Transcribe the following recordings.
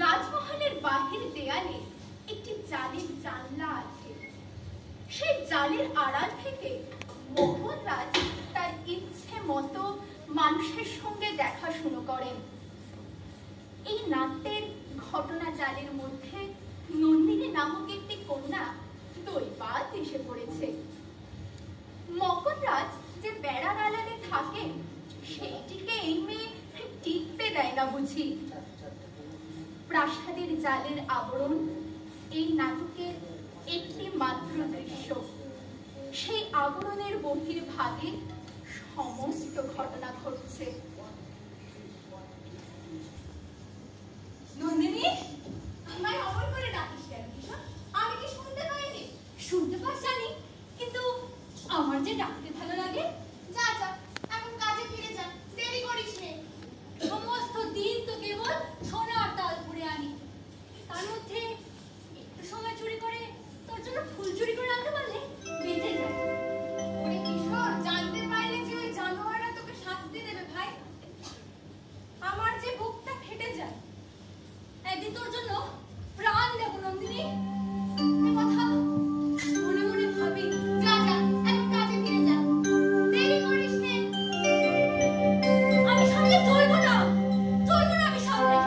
রাজমহলের বাহির দেয়ালে একটি জালের জানলা আছে। সেই জালের আড়াল থেকে মোহনরাজ তার ইচ্ছে মতো মানুষের সঙ্গে দেখা শুরু করেন। এই নাট্যের ঘটনা জালের মধ্যে নন্দিনী নামক একটি কন্যা দৈবাত এসে পড়েছে। মকররাজ যে বেড়ার আড়ালে থাকেন সেইটিকে এই মেয়ে টিকতে দেয় না বুঝি। প্রাসাদের জালের আবরণ এই নাটকের একটি মাত্র দৃশ্য। সেই আবরণের বহির্ভাগে সমস্ত ঘটনা ঘটছে। নন্দিনী, আমায় অমর করে ডাকিস কেন? আমি কি শুনতে পাইনি? শুনতে পাস জানি, কিন্তু আমার যে ডাকতে ভালো লাগে। যা যা, এখন কাজে ফিরে যা, দেরি করিস নে। সমস্ত দিন তো কেবল সোনার তাল পুড়ে আনি, তার মধ্যে একটু সময় চুরি করে তোর জন্য ফুল চুরি করে আনতে পারলে বেঁচে যায়। ওরে কিশোর, জানতে পারলে যে ওই জানোয়াররা তোকে শাস্তি দেবে ভাই। আমার যে বুকটা ফেটে যায়, একদিন তোর জন্য প্রাণ দেব নন্দিনী, এ কথা মনে মনে ভাবি। যা যা, এখন কাজে ফিরে যা, দেরি করিস নে। আমি সামনে চলবো না, চলবো না আমি সামনে।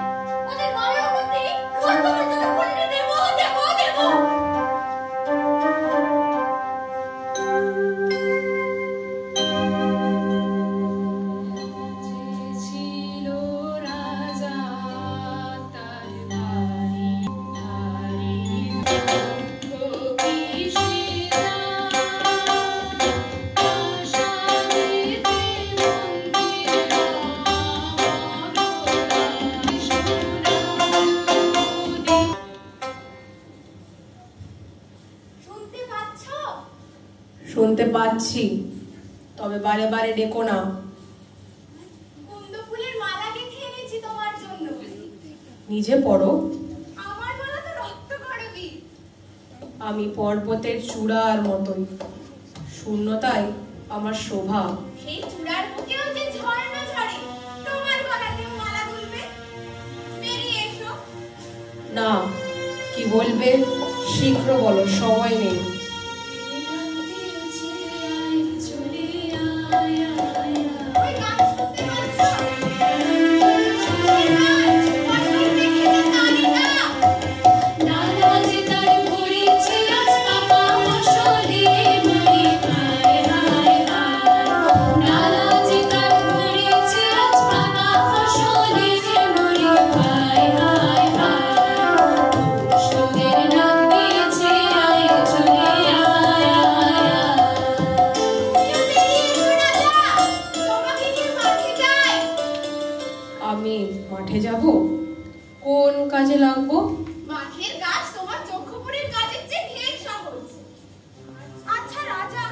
ওদের মায়ের মধ্যে রোজ তোর জন্য ফুলটি দেবো দেবো দেবো। শুনতে পাচ্ছি, তবে বারে বারে ডেকো না। কুন্দ ফুলের মালা গেঁথে এনেছি তোমার জন্য। নিজে পড়ো। আমার মালা তো রক্ত করবি। আমি পর্বতের চূড়ার মতোই, শূন্যতাই আমার শোভা। সেই চূড়ার বুকেও যে ঝর্ণা ঝরে, তোমার গলাতেও মালা দুলবে। বেরিয়ে এসো। না, কি বলবে শীঘ্র বলো, সময় নেই। ওই গান শুনতে পাচ্ছ? সেই গান, ফসল দেখে যে তালিকা। নালা যে তার ভরেছে আজ পাকা ফসলে, মরি হায় হায় হায়। নালা যে তার ভরেছে আজ পাকা ফসলে, মরি হায় হায় হায়। সুদের নাক দিয়েছে আয় চলে আয় আয় আয়। আমি মাঠে যাব? কোন কাজে লাগবো? মাঠের কাজ তোমার চক্ষুপুরীর কাজের চেয়ে ঢের সহজ। আচ্ছা রাজা,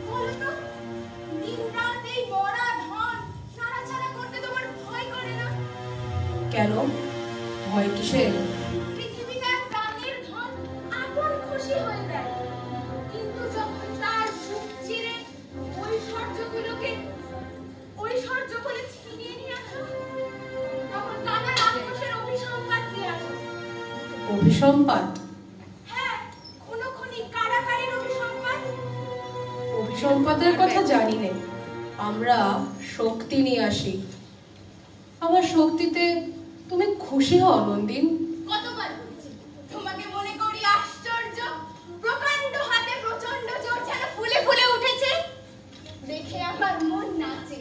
বলো তো, দিনরাত এই মরা ধান নাড়াচাড়া করতে তোমার ভয় করে না? কেন, ভয় কিসের? পৃথিবী তার প্রাণের ধন আপন খুশি হয়ে দেয়, কিন্তু যখন তার বুক চিরে ঐশ্বর্য বলে ছিনিয়ে নিয়ে আসো, তখন কানা রাক্ষসের অভিসম্পাত দিয়ে আসো। অভিসম্পাত? হ্যাঁ, খুনোখুনি কারাকারির অভিসম্পাত। অভিসম্পাতের কথা জানি নে, আমরা শক্তি নিয়ে আসি। আমার শক্তিতে তুমি খুশি হও নন্দিন? কতবার বলেছি তোমাকে মনে করি আশ্চর্য, প্রকাণ্ড হাতে প্রচন্ড জোর যেন ফুলে ফুলে উঠেছে, দেখে আমার মন নাচে।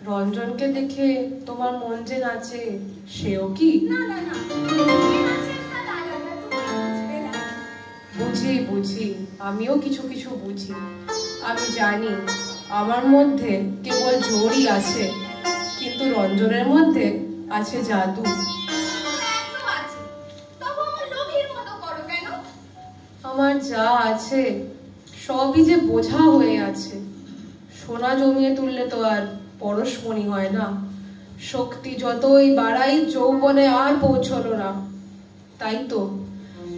রঞ্জনকে দেখে তোমার মন যে নাচে, সেও কি? না না না, তুমি নাচেন না তা আলাদা, তুমি বুঝবে না। বুঝি বুঝি, আমিও কিছু কিছু বুঝি। আমি জানি আমার মধ্যে কেবল জোরই আছে, কিন্তু রঞ্জনের মধ্যে আছে জাদু। এত আছে, তবু আমার লোভীর মতো করো কেন? আমার যা আছে সবই যে বোঝা হয়ে আছে, সোনা জমিয়ে তুললে তো আর পরশমণি হয় না। শক্তি যতই বাড়াই যৌবনে আর পৌঁছলো না।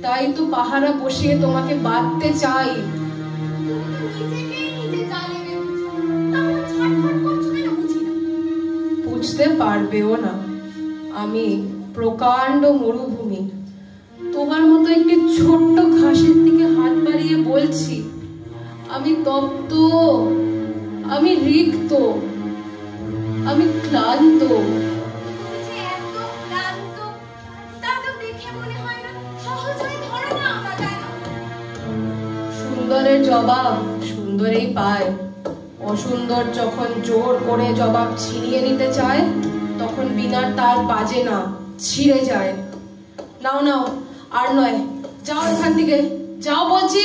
তাই তো পাহারা বসিয়ে তোমাকে বাঁধতে চাই। বুঝতে পারবেও না, আমি প্রকাণ্ড মরুভূমি। তোমার মতো একটি ছোট্ট ঘাসের দিকে হাত বাড়িয়ে বলছি, আমি তপ্ত, আমি রিক্ত, আমি ক্লান্ত। সুন্দরের জবাব সুন্দরই পায়। অসুন্দর যখন জোর করে জবাব ছিনিয়ে নিতে চায়, তখন বিনা তার বাজে না, ছিঁড়ে যায়। নাও নাও, আর নয়, যাও এখান থেকে, যাও বলছি।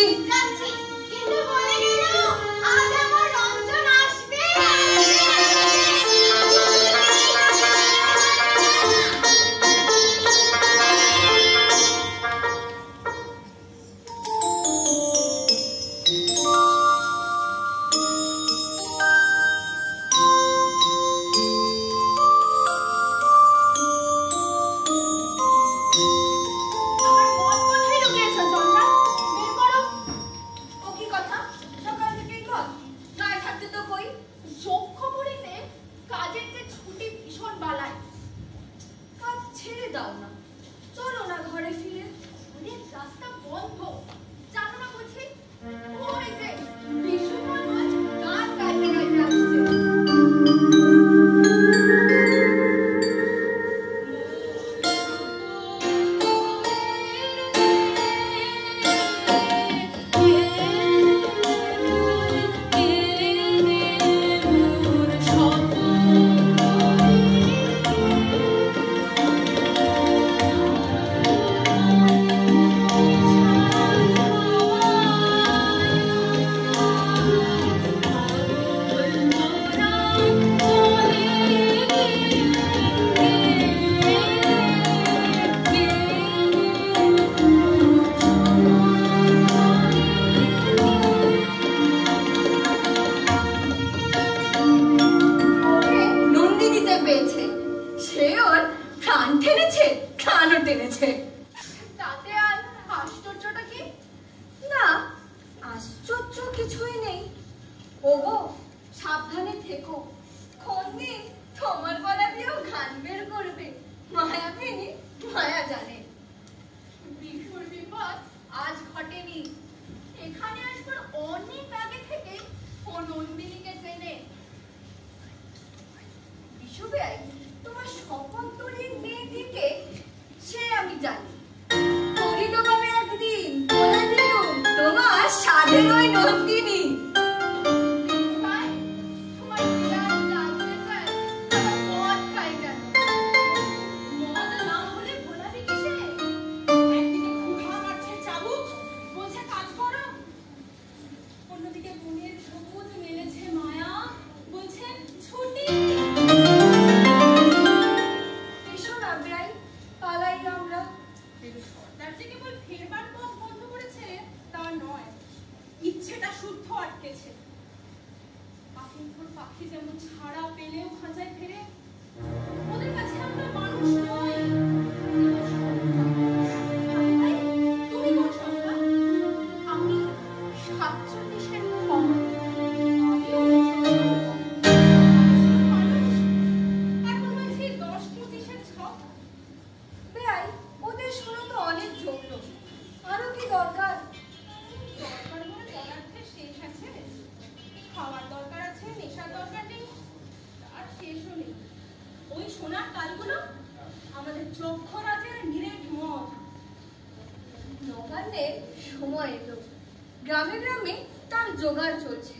গ্রামে গ্রামে তার জোগাড় চলছে।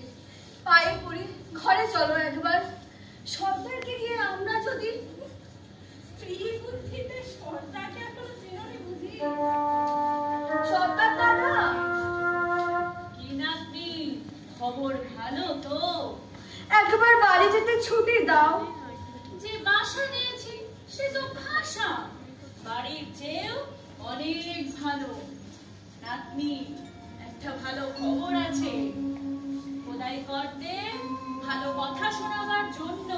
পায়ে পড়ি, ঘরে চলো একবার। সর্দারকে দিয়ে আমরা যদি স্ত্রী বুদ্ধিতে সর্দারকে এখনো চেননি বুঝি। সর্দার দাদা, কি নাতনি, খবর ভালো তো? একবার বাড়ি যেতে ছুটি দাও। যে বাসা নিয়েছি সে তো ভাষা, বাড়ির চেয়েও অনেক ভালো। নাতনি, একটা ভালো খবর আছে। খোদাই করতে ভালো কথা শোনাবার জন্য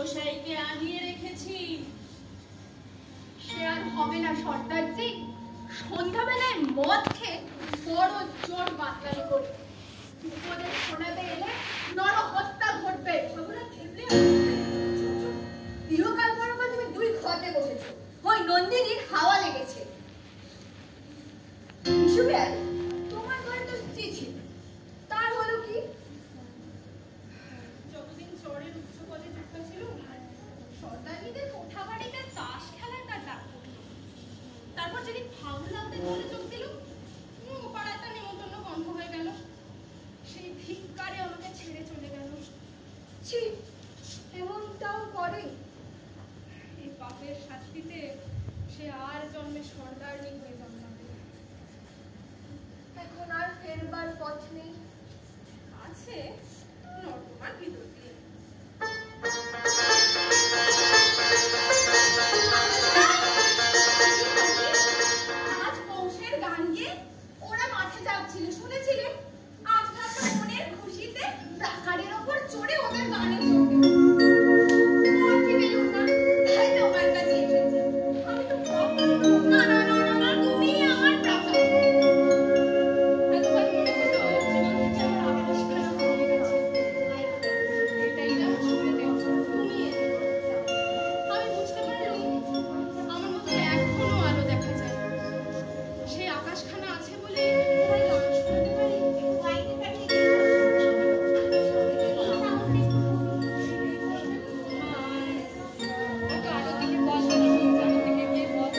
মশাইকে আনিয়ে রেখেছি। সে আর হবে না সর্দারজি। সন্ধ্যাবেলায় মদ খেয়ে বড় জোর বাতলামি করে বিপদের শোনাতে এলে নরহত্যা ঘটবে। ইহকাল পরকাল তুমি দুই ঘরে বসেছো, ওই নন্দিনীর হাওয়া লেগেছে। বিশুবেল, তোমার ঘরে তো স্ত্রী ছিল, তার হলো কি? যতদিন চরের উচ্চ পদে যুক্ত ছিল সর্দারনীদের কোঠা বাড়িতে তাস খেলার তার ডাক পড়লো। তারপর যেদিন ফাউলাউদের দলে যোগ দিল, পাড়ায় তার নিমন্ত্রণ বন্ধ হয়ে গেল। সেই ধিক্কারে আমাকে ছেড়ে চলে গেল। ছি, এমনটাও করে? এই পাপের শাস্তিতে সে আর জন্মে সর্দারনী হয়ে জন্মাবে। এখন আর ফেরবার পথ নেই, আছে নর্দমার ভিতর দিয়ে। আজ পৌষের গান গিয়ে ওরা মাঠে যাচ্ছিল, শুনেছিলে? আজ ভাবটা মনের খুশিতে প্রাকারের ওপর চড়ে ওদের গানে যোগ দেব। পথই পেলুম না, তাই তোমার কাছে এসেছি। আমি তো না না না না না, তুমি আমার প্রাকার। একবার মনে হতো জীবন থেকে আমার আকাশখানা হারিয়ে গেছে। এটাই যেন শুনতে তুমি এলে। আমি বুঝতে পারলাম আমার মতো এখনো আলো দেখা যায়। সেই আকাশখানা আছে বলে ওরাই গান শোনাতে পারে। আলো দিকে বল, আলো দিকে গিয়ে বল।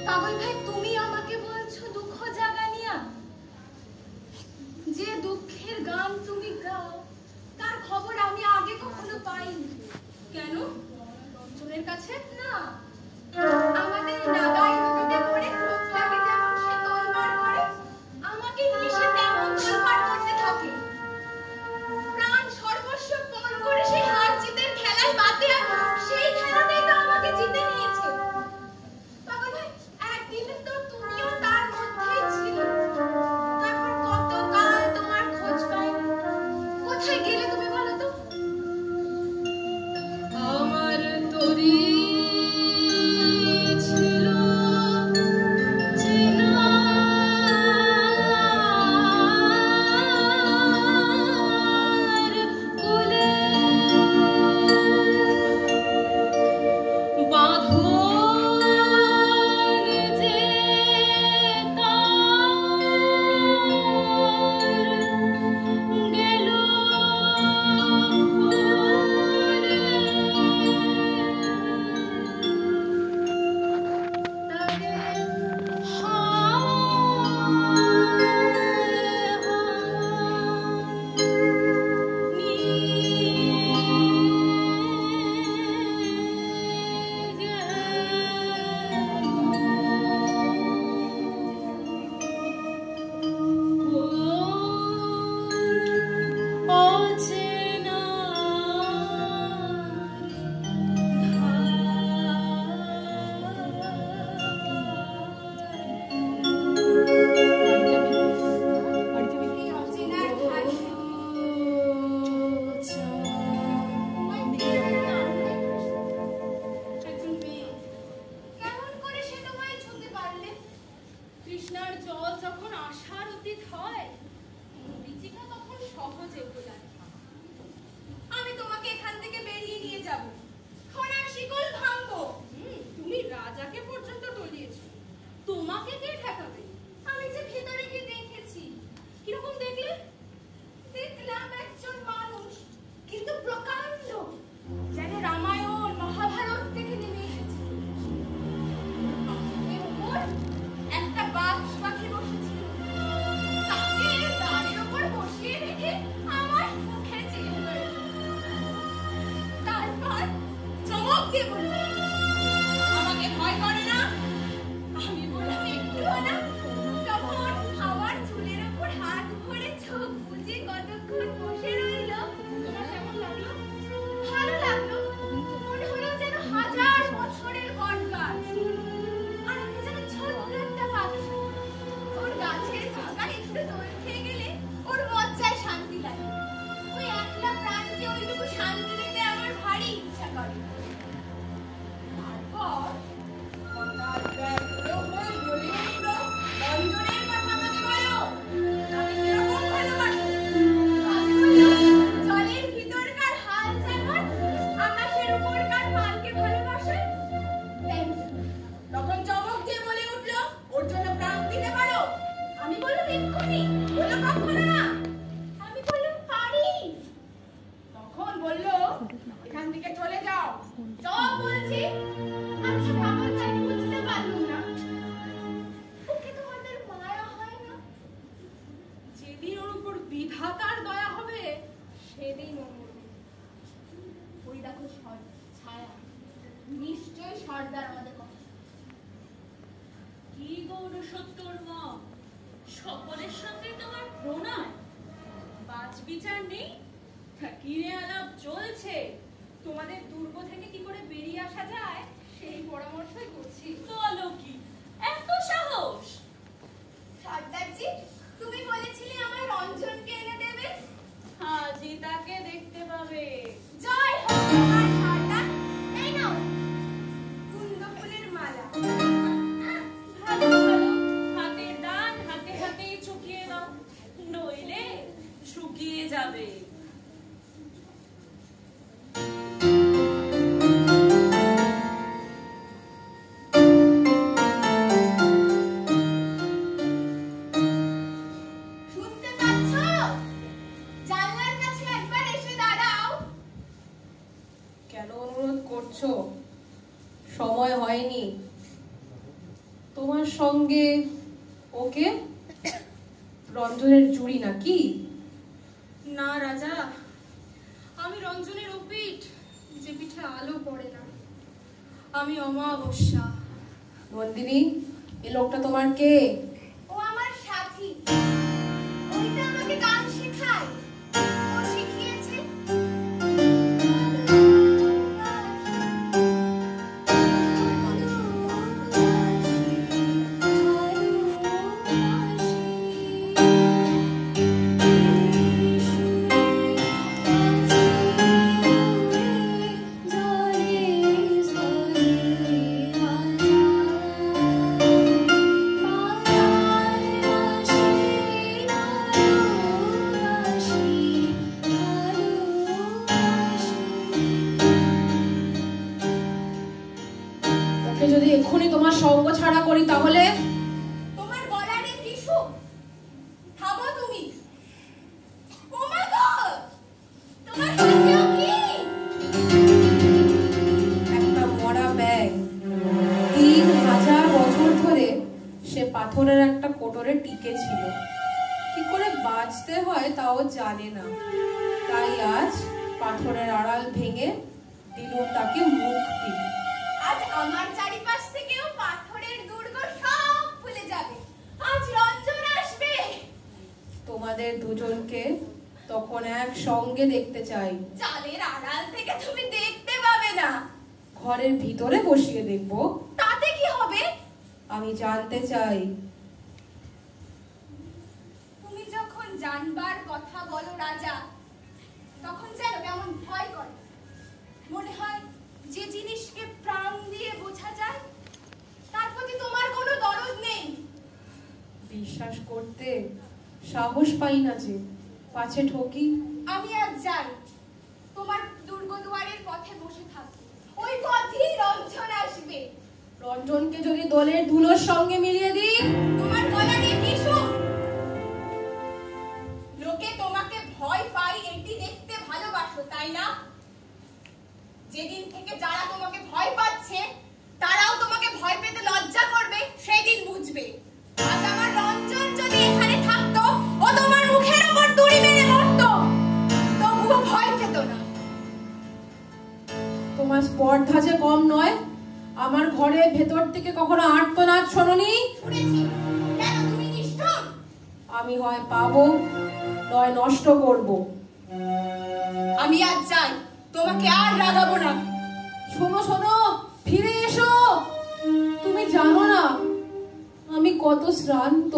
পাগল ভাই, তুমি আমাকে বলছো দুঃখ জাগানিয়া? যে দুঃখের গান তুমি গাও তার খবর আমি আগে কখনো পাইনি। কেন? রঞ্জনের কাছে না, আমাদের নাগাই রুটিতে পড়ে প্রত্যেকে যেমন সে তোলপাড় করে, আমাকে নিয়ে সে তেমন তোলপাড় করতে থাকে। প্রাণ সর্বস্ব পণ করে সেই হার জিতের খেলায় বাতে, সেই খেলাতেই তো আমাকে জিতে নিয়েছে। পাগল ভাই, একদিন তো তুমিও তার মধ্যেই ছিলে। তারপর কতকাল তোমার খোঁজ পাইনি। কোথায় গেলে তুমি বলো তো? আমার তরি ছিল দিয়ে বলল, আমাকে ভয় করে না? আমি বললাম একটুও না। তখন আমার চুলের উপর হাত ভরে চোখ বুজে কতক্ষণ বসে রইল। তোমার কেমন লাগলো? ভালো লাগলো। মনে হলো যেন হাজার বছরের বট গাছ, আর আমি যেন ছোট্ট একটা পাখি। ওর গাছের জায়গায় একটু দোল খেয়ে গেলে ওর মজ্জায় শান্তি লাগে। ওই একলা প্রাণকে ওইটুকু শান্তি দিতে আমার ভারী ইচ্ছা করে। তারপর হঠাৎ ব্যাঘ্র হয়ে বলে উঠল, রঞ্জনের কথা আমাকে বলো, আমি কিরকম ভালোবাসি? আমি বললাম, জলের ভিতরকার হাল যেমন আকাশের উপরকার পালকে ভালোবাসে তেমনি। তখন চমক দিয়ে বলে উঠল, ওর জন্য প্রাণ দিতে পারো? আমি বললাম এক্ষুনি। বললো কখনো না। আমি বললাম পারি। তখন বললো, এখান থেকে চলে যাও। চল বলছি। আচ্ছা বাবা, তাই বুঝতে পারলুম না, ওকে তোমাদের মায়া হয় না? যেদিন ওর উপর বিধাতার দয়া হবে সেদিন ও মরবে। ওই দেখো ছায়া, নিশ্চয় সর্দার আমাদের কথা। কি গৌরসত্তর মা, সকলের সঙ্গে তোমার প্রণয়। বাজ বিচার নেই? কিরে আলাপ চলছে? তোমাদের দুর্গ থেকে কি করে বেরিয়ে আসা যায় সেই পরামর্শই করছি। বলো কি, এত সাহস? সর্দারজি, তুমি বলেছিলে আমার রঞ্জনকে এনে দেবে। আজই তাকে দেখতে পাবে। জয় হোক তোমার সর্দার। এই নাও কুন্দ ফুলের মালা। ভালো ভালো, হাতে দান, হাতে হাতেই চুকিয়ে দাও, নইলে শুকিয়ে যাবে। শুনতে পাচ্ছ? জানলার কাছে একবার এসে দাঁড়াও। কেন অনুরোধ করছো? সময় হয়নি। তোমার সঙ্গে ওকে রঞ্জনের জুড়ি নাকি? না রাজা, আমি রঞ্জনের ওপিঠ, যে পিঠে আলো পড়ে না। আমি অমাবস্যা। নন্দিনী, এই লোকটা তোমার কে? ও আমার সাথী। ওইটা আমাকে গান শেখায়। ও শিখিয়েছে। ওকে যদি এক্ষুনি তোমার সঙ্গ ছাড়া করি তাহলে? তোমার গলারে টিস্যু। থামো তুমি। ও মাই গড! তোমার হাতেও কি? একটা মরা ব্যাগ। 3000 বছর ধরে সে পাথরের একটা কোটরে টিকে ছিল। কি করে বাঁচতে হয় তাও জানে না। তাই আজ পাথরের আড়াল ভেঙে দিলুম তাকে মুক্তি। আজ আমার চারিপাশ থেকেও পাথরের দুর্গ সব ভুলে যাবে। আজ রঞ্জন আসবে। তোমাদের দুজনকে তখন একসঙ্গে দেখতে চাই। চালের আড়াল থেকে তুমি দেখতে পাবে না। ঘরের ভিতরে বসিয়ে দেখবো। তাতে কি হবে? আমি জানতে চাই। তুমি যখন জানবার কথা বলো রাজা, তখন যেন কেমন ভয় করে। মনে হয় যে জিনিসকে প্রাণ দিয়ে বোঝা যায় তার প্রতি তোমার কোনো দরদ নেই। বিশ্বাস করতে সাহস পাই না যে, পাছে ঠকি। আমি আজ যাই, তোমার দুর্গ দুয়ারের পথে বসে থাকবো। ওই পথেই রঞ্জন আসবে। রঞ্জনকে যদি দোলের ধুলোর সঙ্গে মিলিয়ে দিই? তোমার গলা দিয়ে টিস্যু। লোকে তোমাকে ভয় পায় এটি দেখতে ভালোবাসো, তাই না? যেদিন থেকে যারা তোমাকে ভয় পাচ্ছে তারাও তোমাকে ভয় পেতে লজ্জা করবে, সেদিন বুঝবে। আজ আমার রঞ্জন যদি এখানে থাকতো, ও তোমার মুখের উপর তুড়ি মেরে মরতো, তবুও ভয় পেত না। তোমার স্পর্ধা যে কম নয়। আমার ঘরে ভেতর থেকে কখনো আর্তনাদ শোনোনি? শুনেছি। কেন তুমি নিষ্ঠুর? আমি হয় পাবো নয় নষ্ট করব। আমি আজ যাই, তোমাকে আর রাগাবো না। শোনো শোনো, ফিরে এসো। তুমি জানো না আমি কত শ্রান্ত।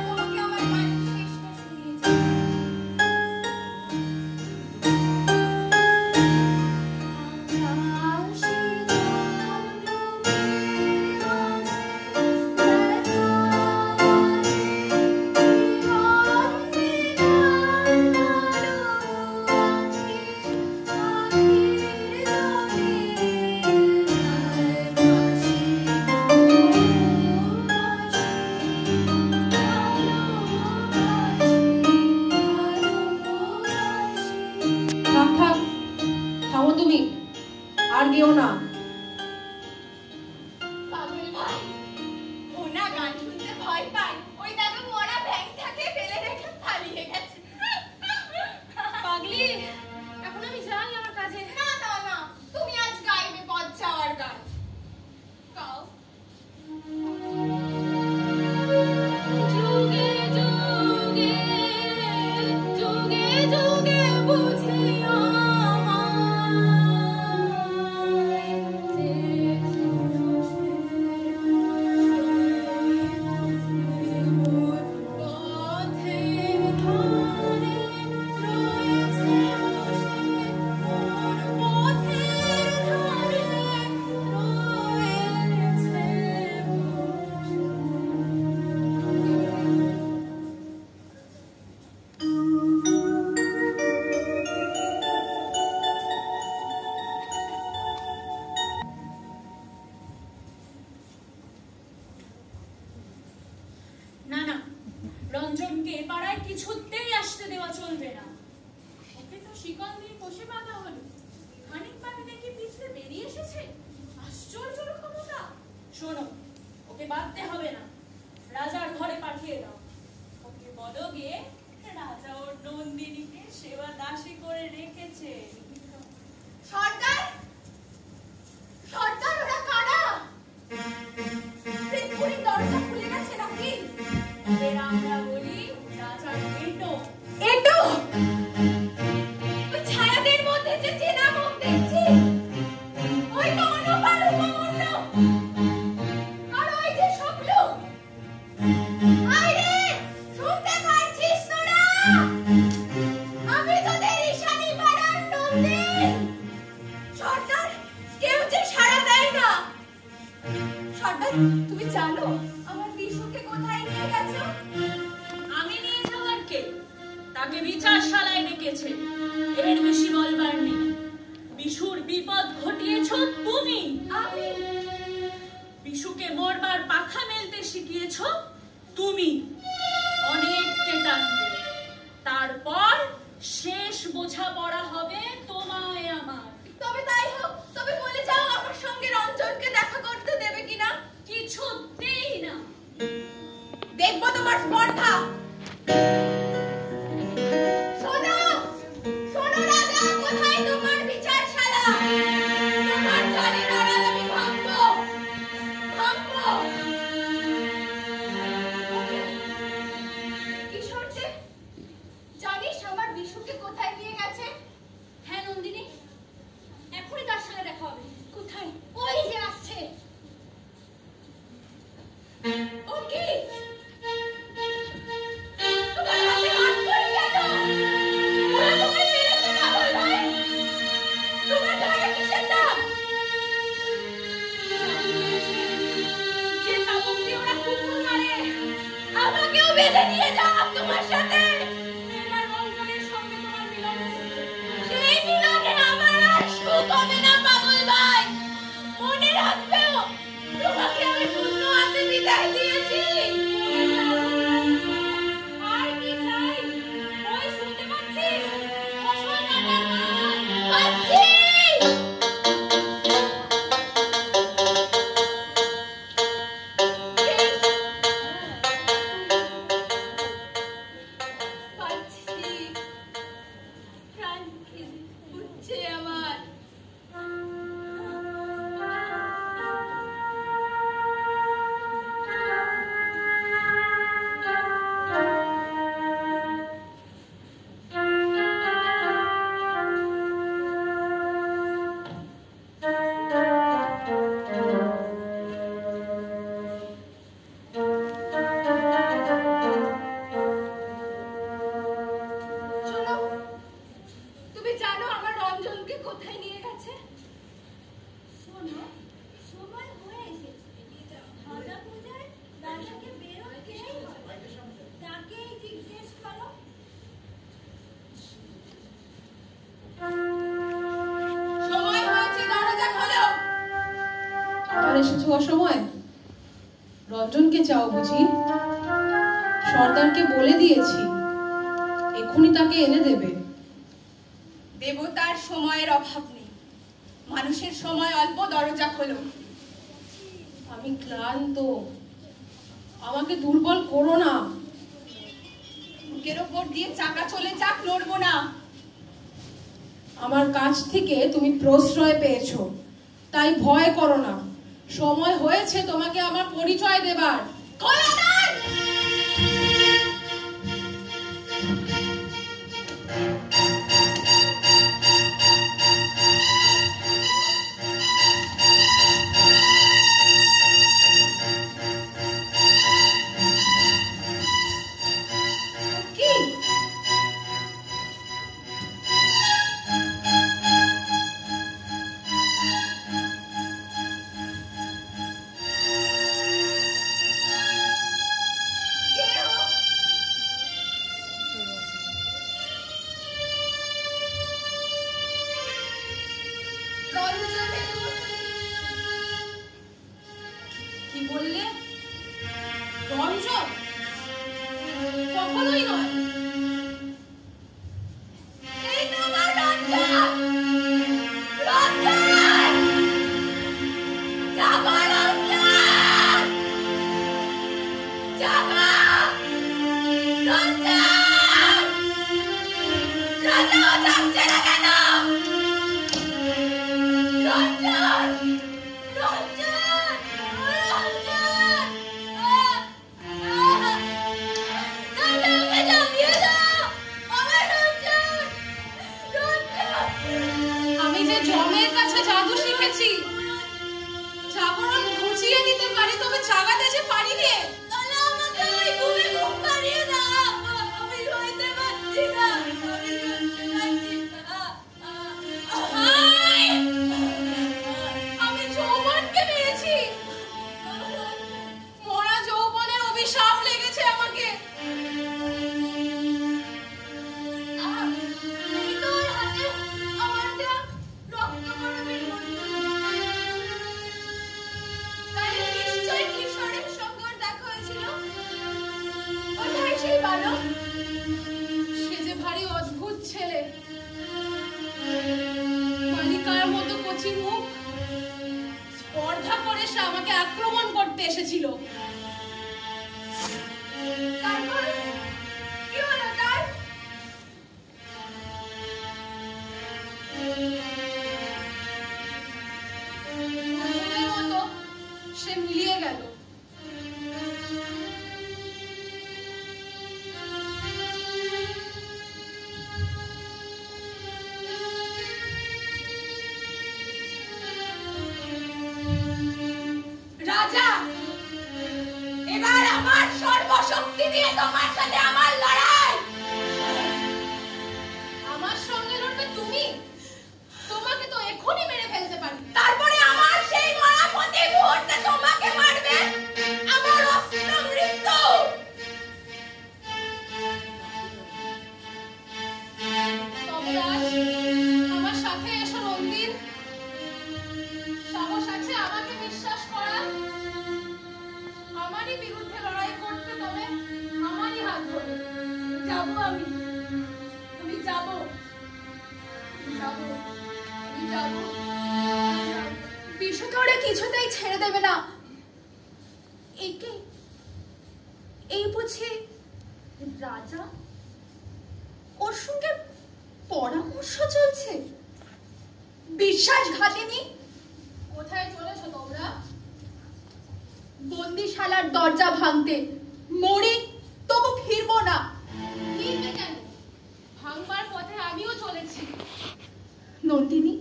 তোমাকে আমার গানের শেষটা শুনিয়ে যাই। থাক থাক, থামো তুমি, আর গেও না। পাগল ভাই, ও না গান শুনতে ভয় পায়। ওই দেখো মরা ব্যাঙটাকে ফেলে রেখে পালিয়ে গেছে। পাগলি, এখন আমি যাই আমার কাজে। না না না, তুমি আজ গাইবে পথ যাওয়ার গান। গাও। যুগে যুগে যুগে যুগে বুঝি না না, রঞ্জনকে এ পাড়ায় কিছুতেই আসতে দেওয়া চলবে না। ওকে তো শিকল দিয়ে কষে বাঁধা হলো, খানিক বাদে দেখি পিছলে বেরিয়ে এসেছে। আশ্চর্য ক্ষমতা। শোনো, ওকে বাঁধতে হবে না, রাজার ঘরে পাঠিয়ে দাও। ওকে বলো গিয়ে রাজা ওর নন্দিনীকে সেবা দাসী করে রেখেছে। সর্দার, সর্দার ওরা কারা? প্রেতপুরীর দরজা খুলে গেছে নাকি? ওদের আমরা বলি রাজার এটো। এটো ওই ছায়াদের মধ্যে যে চেনা মুখ দেখছি, ওই তো অনুপা রূপমূল্য। আর ওই যে শুক্লু। আরে শুনতে পাচ্ছিস তোরা? আমি তোদের ঈশানী পাড়ার নন্দিন। সর্দার, কেউ যে সাড়া দেয় না। সর্দার, তুমি জানো আমার বিশুকে কোথায় নিয়ে গেছো? আমি নিয়ে যাওয়ার কে? তাকে বিচারশালায় ডেকেছে, এর বেশি বলবার নেই। বিশুর বিপদ ঘটিয়েছ তুমি। আমি? বিশুকে মরবার পাখা মেলতে শিখিয়েছ তুমি। অনেককে টানবে, তারপর শেষ বোঝাপড়া হবে তোমায় আমার। তবে তাই হোক, তবে বলে যাও আমার সঙ্গে রঞ্জনকে দেখা করতে দেবে কিনা? কিছুতেই না। দেখবো তোমার স্পর্ধা। শোনো, শোনো রাজা, কোথায় তোমার বিচারশালা? তোমার জানের আড়াল আমি ভাঙবো, ভাঙবো। কিশোর যে, জানিস আমার বিশুকে কোথায় নিয়ে গেছে? হ্যাঁ নন্দিনী, এখনই তার সঙ্গে দেখা হবে। কোথায়? ওই যে আসছে। ও কি? তোমার হাতে হাত পড়ে গেল। ওরা তোমায় মেরেছে না বলভাই? তোমার গায়ে কিসের দাগ? যে চাবুক দিয়ে ওরা কুকুর মারে, আমাকেও বেঁধে নিয়ে যাও তোমার সাথে। এবার রঞ্জনের সঙ্গে তোমার মিলন হয়েছে। সেই মিলনে আমার আর সুখ হবে না পাগল ভাই। মনে রাখবেও, তোমাকে আমি শূন্য হাতে বিদায় দিয়েছি। আর কি চাই? ওই শুনতে পাচ্ছিস? ফসল কাটার গান। পাচ্ছি। করেছো অসময়? রঞ্জনকে চাও বুঝি? সর্দারকে বলে দিয়েছি, এক্ষুনি তাকে এনে দেবে। দেবতার সময়ের অভাব নেই, মানুষের সময় অল্প। দরজা খোলো। আমি ক্লান্ত, আমাকে দুর্বল করো না। বুকের ওপর দিয়ে চাকা চলে যাক, নড়বো না। আমার কাছ থেকে তুমি প্রশ্রয় পেয়েছো, তাই ভয় করো না। সময় হয়েছে তোমাকে আমার পরিচয় দেবার। খোলো দ্বার! কি বললে? রঞ্জন? কখনোই নয়। এই তো আমার রঞ্জন! রঞ্জন! জাগো রঞ্জন! জাগো! রঞ্জন! রঞ্জন, জাগছে না কেন? রঞ্জন! রঞ্জন! রঞ্জন! ওকে জাগিয়ে দাও! আমার রঞ্জন! রঞ্জন! আমি যে জমের কাছে জাদু শিখেছি, জাগরণ ঘুচিয়ে দিতে পারি, তবে জাগাতে যে পারি নে। তাহলে আমাকে ওই ঘুমে ঘুম পাড়িয়ে দাও। আমি সইতে পারছি না। আমি সইতে পারছি না। হায়! আমি যৌবনকে পেয়েছি, মরা যৌবনের অভিশাপ লেগেছে আমাকে। তুমি তো ওর হাতে আমার দেওয়া রক্ত করবের মতো। তাহলে নিশ্চয়ই কিশোরের সঙ্গে ওর দেখা হয়েছিল। কোথায় সেই বালক? সে যে ভারী অদ্ভুত ছেলে, বালিকার মতো কচি মুখ। স্পর্ধা করে সে আমাকে আক্রমণ করতে এসেছিল। তারপর কি হলো তার? ভুলের মতো সে মিলিয়ে গেল। রাজা, এবার আমার সর্বশক্তি দিয়ে তোমার সাথে আমার লড়াই। আমার সঙ্গে লড়বে তুমি? তোমাকে তো এখনই মেরে ফেলতে পারি। তারপরে আমার সেই মারা প্রতি মুহূর্তে তোমাকে মারবে আমার অস্ত্র মৃত্যু। তবে আজ আমার সাথে এসো নন্দিন। সাহস আছে আমাকে বিশ্বাস করা? আমারই বিরুদ্ধে লড়াই করতে, তবে আমারই হাত ধরে। যাবো আমি যাবো যাবো আমি যাবো। বিশুকে ওরা কিছুতেই ছেড়ে দেবে না। এই বুঝি রাজা? ওর সঙ্গে পরামর্শ চলছে। বিশ্বাসঘাতিনী! কোথায় চলেছো তোমরা? বন্দিশালার দরজা ভাঙতে। মরি তবু ফিরবো না। ফিরবে কেন? ভাঙবার পথে আমিও চলেছি। নন্দিনী,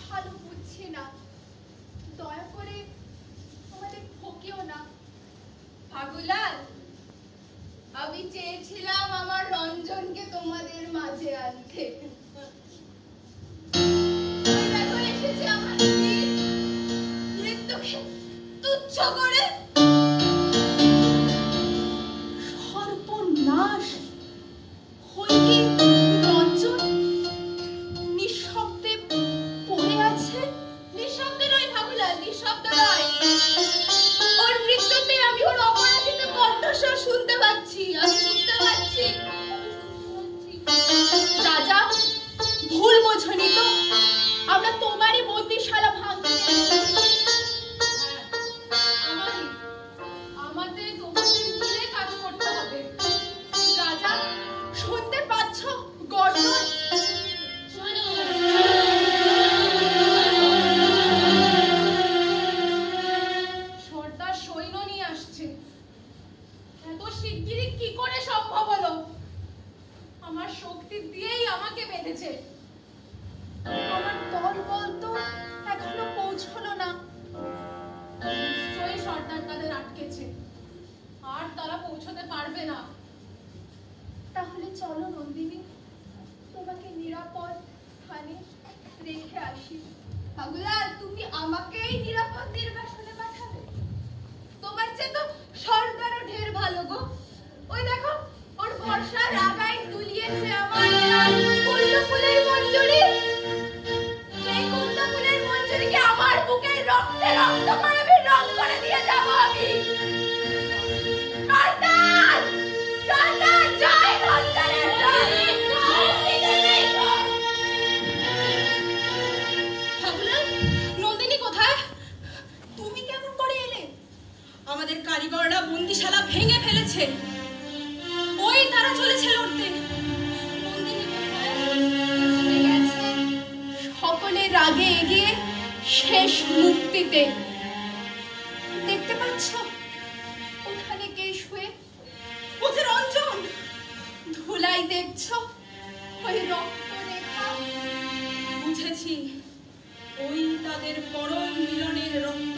ভালো বুঝছি না, দয়া করে আমাদের ঠকিও না। ফাগুলাল, আমি চেয়েছিলাম আমার রঞ্জনকে তোমাদের মাঝে আনতে। ওই দেখো এসেছে আমার বীর, মৃত্যুকে তুচ্ছ করে। সর্বনাশ! হইকি রঞ্জন নিঃশব্দে পড়ে আছে। নিঃশব্দে নয় ফাগুলাল, নিঃশব্দ নয়। শিগগিরই কি করে সম্ভব হলো? আমার শক্তি দিয়েই আমাকে বেঁধেছে। আমার দলবল তো এখনো পৌঁছলো না। নিশ্চয়ই সর্দার তাদের আটকেছে, আর তারা পৌঁছতে পারবে না। তাহলে চলো নন্দিনী, তোমাকে নিরাপদ স্থানে রেখে আসি। পাগলা, তুমি আমাকেই নিরাপদ নির্বাসনে পাঠাবে? তোমার চেয়ে তো সর্দারও ঢের ভালো গো। ওই দেখো, ওর ভরসা রাগায় দুলিয়েছে আমার কুল্লু ফুলের মঞ্জুরি। সেই কুল্লু ফুলের মঞ্জুরিকে আমার বুকের রক্তে রক্ত মারাবে, রং করে দিয়ে যাব আমি। সর্দার! সর্দার! জয় সর্দারের জয়! নন্দিনী কোথায়? তুমি কেমন করে এলে? আমাদের কারিগররা বন্দিশালা ভেঙে ফেলেছে, ওই তারা চলেছে লড়তে। নন্দিনী কোথায়? এসে গেছে সকলের রাগে এগিয়ে শেষ মুক্তিতে। দেখতে পাচ্ছ ওখানে কে শুয়ে? ও যে রঞ্জন। ধুলাই দেখছো? ওই রক্তরেখা। বুঝেছি, ওই তাদের পরম মিলনের রক্ত